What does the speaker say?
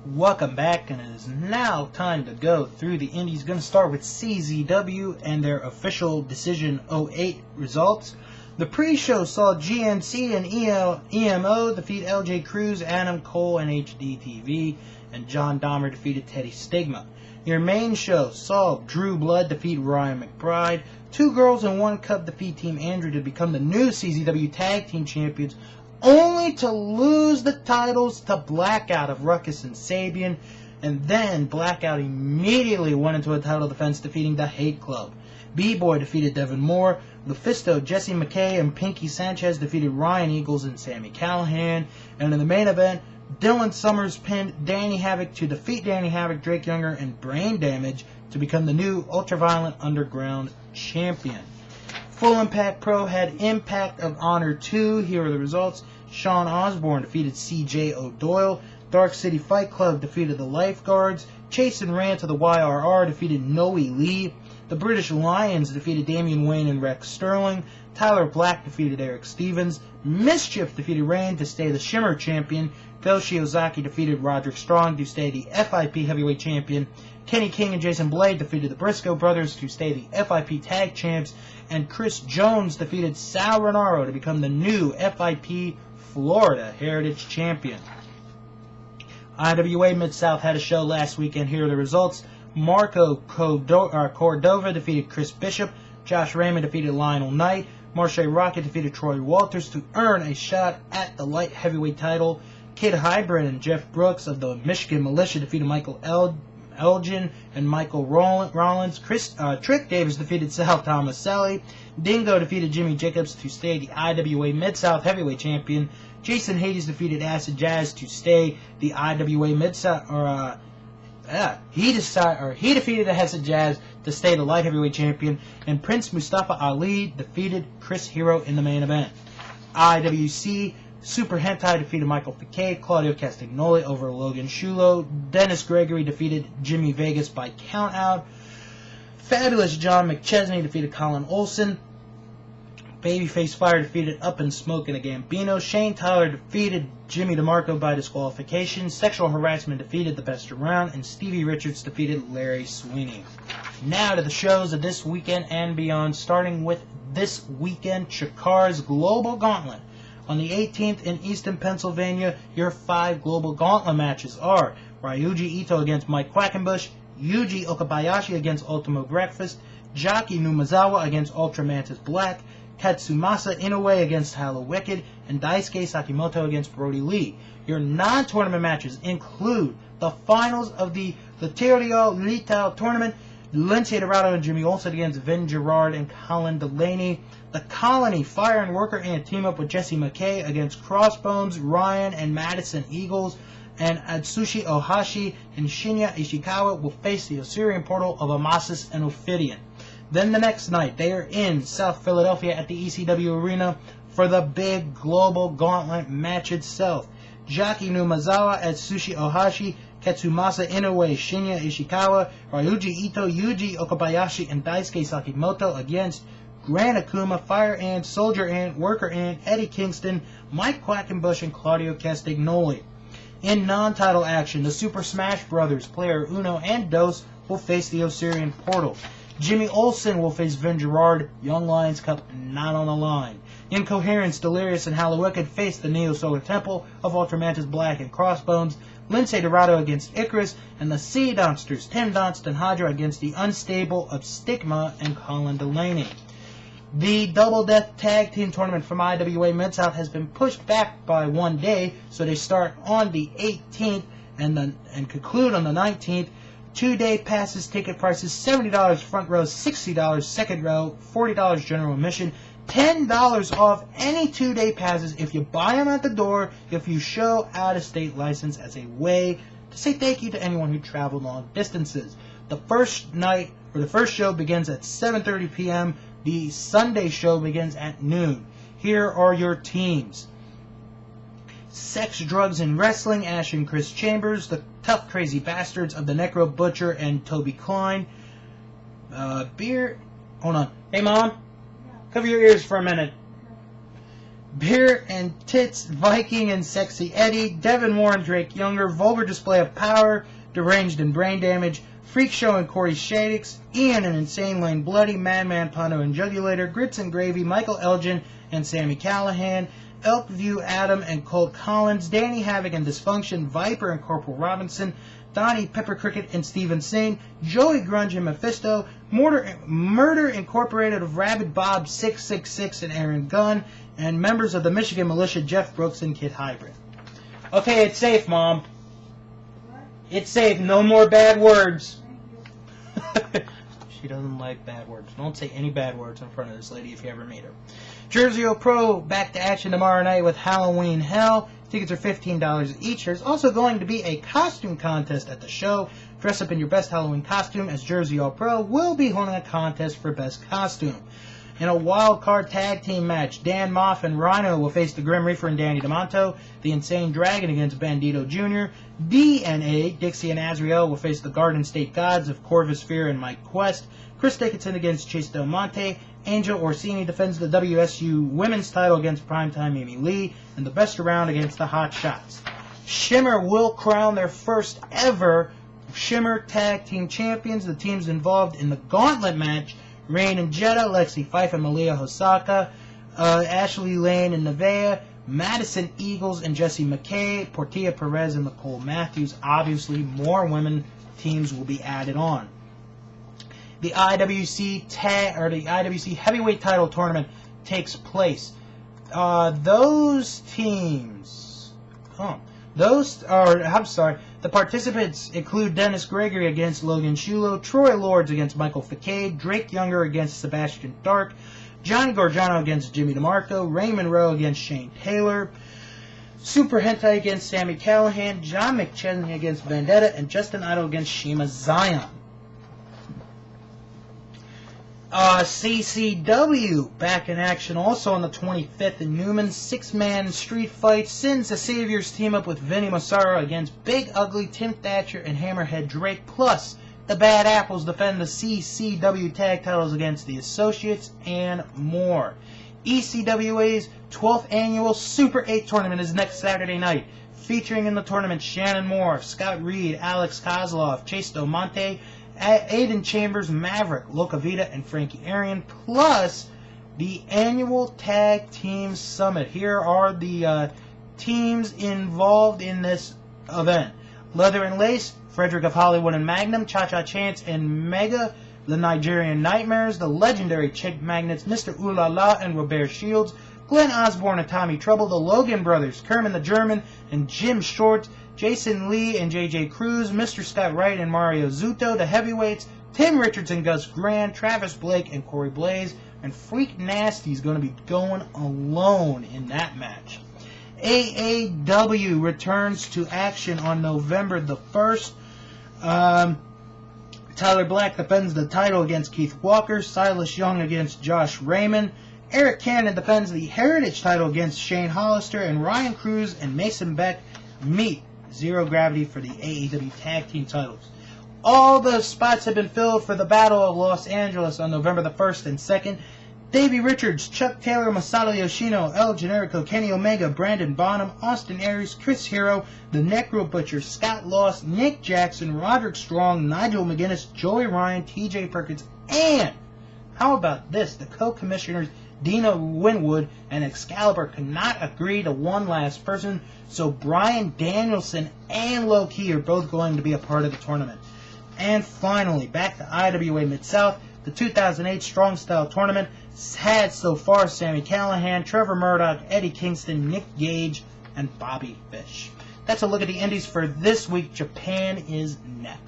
Welcome back, and it is now time to go through the indies. Going to start with CZW and their official Decision 08 results. The pre-show saw GNC and EMO defeat LJ Cruz, Adam Cole, and HDTV, and John Dahmer defeated Teddy Stigma. Your main show saw Drew Blood defeat Ryan McBride, Two Girls and One Cup defeat Team Andrew to become the new CZW Tag Team Champions, only to lose the titles to Blackout of Ruckus and Sabian, and then Blackout immediately went into a title defense defeating the Hate Club. B-Boy defeated Devin Moore, Lufisto, Jesse McKay, and Pinky Sanchez defeated Ryan Eagles and Sami Callihan, and in the main event, Dylan Summers pinned Danny Havoc to defeat Danny Havoc, Drake Younger, and Brain Damage to become the new Ultraviolent Underground Champion. Full Impact Pro had Impact of Honor 2. Here are the results. Sean Osborne defeated CJ O'Doyle. Dark City Fight Club defeated the Lifeguards. Chase and Rant of the YRR defeated Noe Lee. The British Lions defeated Damian Wayne and Rex Sterling. Tyler Black defeated Eric Stevens. Mischief defeated Rain to stay the Shimmer Champion. Phil Shiozaki defeated Roderick Strong to stay the FIP Heavyweight Champion. Kenny King and Jason Blade defeated the Briscoe Brothers to stay the FIP Tag Champs. And Chris Jones defeated Sal Renaro to become the new FIP Florida Heritage Champion. IWA Mid-South had a show last weekend. Here are the results. Marco Cordova defeated Chris Bishop. Josh Raymond defeated Lionel Knight. Marshe Rocket defeated Troy Walters to earn a shot at the light heavyweight title. Kid Hybrid and Jeff Brooks of the Michigan Militia defeated Michael Elgin and Michael Rollins. Trick Davis defeated Sal Tomaselli. Dingo defeated Jimmy Jacobs to stay the IWA Mid-South Heavyweight Champion. Jason Hades defeated Acid Jazz to stay the IWA Mid-South, he defeated Acid Jazz to stay the Light Heavyweight Champion, and Prince Mustafa Ali defeated Chris Hero in the main event. IWC Super Hentai defeated Michael Fouquet, Claudio Castagnoli over Logan Shulo. Dennis Gregory defeated Jimmy Vegas by countout. Fabulous John McChesney defeated Colin Olson. Babyface Fire defeated Up in Smoke and a Gambino. Shane Tyler defeated Jimmy DeMarco by disqualification. Sexual Harassment defeated The Best Around. And Stevie Richards defeated Larry Sweeney. Now to the shows of this weekend and beyond, starting with this weekend, Chakar's Global Gauntlet. On the 18th in Easton, Pennsylvania, your 5 Global Gauntlet matches are Ryuji Ito against Mike Quackenbush, Yuji Okabayashi against Ultimo Breakfast, Jaki Numazawa against Ultra Mantis Black, Katsumasa Inoue against Halo Wicked, and Daisuke Sakimoto against Brody Lee. Your non-tournament matches include the finals of the Literio Litao tournament, Lindsay Dorado and Jimmy Olsen against Vin Gerard and Colin Delaney. The Colony Fire and Worker Ant team up with Jesse McKay against Crossbones, Ryan, and Madison Eagles. And Atsushi Ohashi and Shinya Ishikawa will face the Osirian Portal of Amasis and Ophidian. Then the next night, they are in South Philadelphia at the ECW Arena for the big Global Gauntlet match itself. Jaki Numazawa, Atsushi Ohashi, Katsumasa Inoue, Shinya Ishikawa, Ryuji Ito, Yuji Okabayashi, and Daisuke Sakimoto against Grand Akuma, Fire Ant, Soldier Ant, Worker Ant, Eddie Kingston, Mike Quackenbush, and Claudio Castagnoli. In non-title action, the Super Smash Brothers, Player Uno and Dos, will face the Osirian Portal. Jimmy Olsen will face Vin Gerard, Young Lions Cup not on the line. Incoherence, Delirious, and Halo Wicked face the Neo Solar Temple of Ultramantis Black and Crossbones. Lindsay Dorado against Icarus, and the Sea Dumpsters, Tim Dunstan Hydra against the Unstable of Stigma and Colin Delaney. The Double Death Tag Team Tournament from IWA Mid-South has been pushed back by 1 day, so they start on the 18th and conclude on the 19th. 2-day passes, ticket prices $70 front row, $60 second row, $40 general admission, $10 off any 2-day passes if you buy them at the door, if you show out-of-state license as a way to say thank you to anyone who traveled long distances. The first show begins at 7:30 p.m. The Sunday show begins at noon. Here are your teams. Sex, Drugs, and Wrestling, Ash and Chris Chambers. The Tough Crazy Bastards of the Necro Butcher and Toby Klein. Hold on. Hey, Mom. Cover your ears for a minute. Beer and Tits, Viking and Sexy Eddie, Devin Moore and Drake Younger, Vulgar Display of Power, Deranged and Brain Damage, Freak Show and Corey Shadix, Ian and Insane Lane Bloody, Madman Pano and Jugulator, Grits and Gravy, Michael Elgin and Sammy Callahan, Elkview Adam and Colt Collins, Danny Havoc and Dysfunction, Viper and Corporal Robinson, Donnie Pepper Cricket and Steven Sane, Joey Grunge and Mephisto, Murder Incorporated of Rabid Bob 666 and Aaron Gunn, and members of the Michigan Militia Jeff Brooks and Kid Hybrid. Okay, it's safe, Mom. What? It's safe. No more bad words. Thank you. She doesn't like bad words. Don't say any bad words in front of this lady if you ever meet her. Jersey O Pro back to action tomorrow night with Halloween Hell. Tickets are $15 each. There's also going to be a costume contest at the show. Dress up in your best Halloween costume, as Jersey O Pro will be holding a contest for best costume. In a wild card tag team match, Dan Moff and Rhino will face the Grim Reaper and Danny DeMonto. The Insane Dragon against Bandito Jr. DNA, Dixie and Azrael will face the Garden State Gods of Corvus Fear and Mike Quest. Chris Dickinson against Chase Del Monte. Angel Orsini defends the WSU women's title against Primetime Amy Lee. And the best around against the Hot Shots. Shimmer will crown their first ever Shimmer Tag Team Champions. The teams involved in the Gauntlet match: Rain and Jetta, Lexi Fife and Malia Hosaka, Ashley Lane and Nevaeh, Madison Eagles and Jessie McKay, Portia Perez and Nicole Matthews. Obviously, more women teams will be added on. The IWC Heavyweight Title Tournament takes place. The participants include Dennis Gregory against Logan Shulo, Troy Lords against Michael Facade, Drake Younger against Sebastian Dark, Johnny Gargano against Jimmy DeMarco, Raymond Rowe against Shane Taylor, Super Hentai against Sammy Callahan, John McChesney against Vendetta, and Justin Idol against Shima Zion. CCW back in action also on the 25th in Newman. 6-man street fight. Sins the Saviors team up with Vinny Massaro against Big Ugly, Tim Thatcher, and Hammerhead Drake. Plus, the Bad Apples defend the CCW tag titles against the Associates and more. ECWA's 12th annual Super 8 tournament is next Saturday night. Featuring in the tournament Shannon Moore, Scott Reed, Alex Kozlov, Chase Del Monte, Aiden Chambers, Maverick, Locavita, and Frankie Arian, plus the annual Tag Team Summit. Here are the teams involved in this event: Leather and Lace, Frederick of Hollywood and Magnum, Cha-Cha Chance and Mega, the Nigerian Nightmares, the legendary Chick Magnets, Mr. Ooh La La and Robert Shields, Glenn Osborne and Tommy Trouble, the Logan Brothers, Kerman the German and Jim Short, Jason Lee and JJ Cruz, Mr. Scott Wright and Mario Zuto, the Heavyweights, Tim Richards and Gus Grant, Travis Blake and Corey Blaze, and Freak Nasty is going to be going alone in that match. AAW returns to action on November the 1st. Tyler Black defends the title against Keith Walker, Silas Young against Josh Raymond, Eric Cannon defends the Heritage title against Shane Hollister, and Ryan Cruz and Mason Beck meet Zero Gravity for the AEW Tag Team titles. All the spots have been filled for the Battle of Los Angeles on November the 1st and 2nd. Davey Richards, Chuck Taylor, Masato Yoshino, El Generico, Kenny Omega, Brandon Bonham, Austin Aries, Chris Hero, The Necro Butcher, Scott Loss, Nick Jackson, Roderick Strong, Nigel McGuinness, Joey Ryan, TJ Perkins, and how about this? The co-commissioners Dina Winwood and Excalibur could not agree to one last person, so Brian Danielson and Low Key are both going to be a part of the tournament. And finally, back to IWA Mid-South, the 2008 Strong Style Tournament had so far Sammy Callahan, Trevor Murdoch, Eddie Kingston, Nick Gage, and Bobby Fish. That's a look at the indies for this week. Japan is next.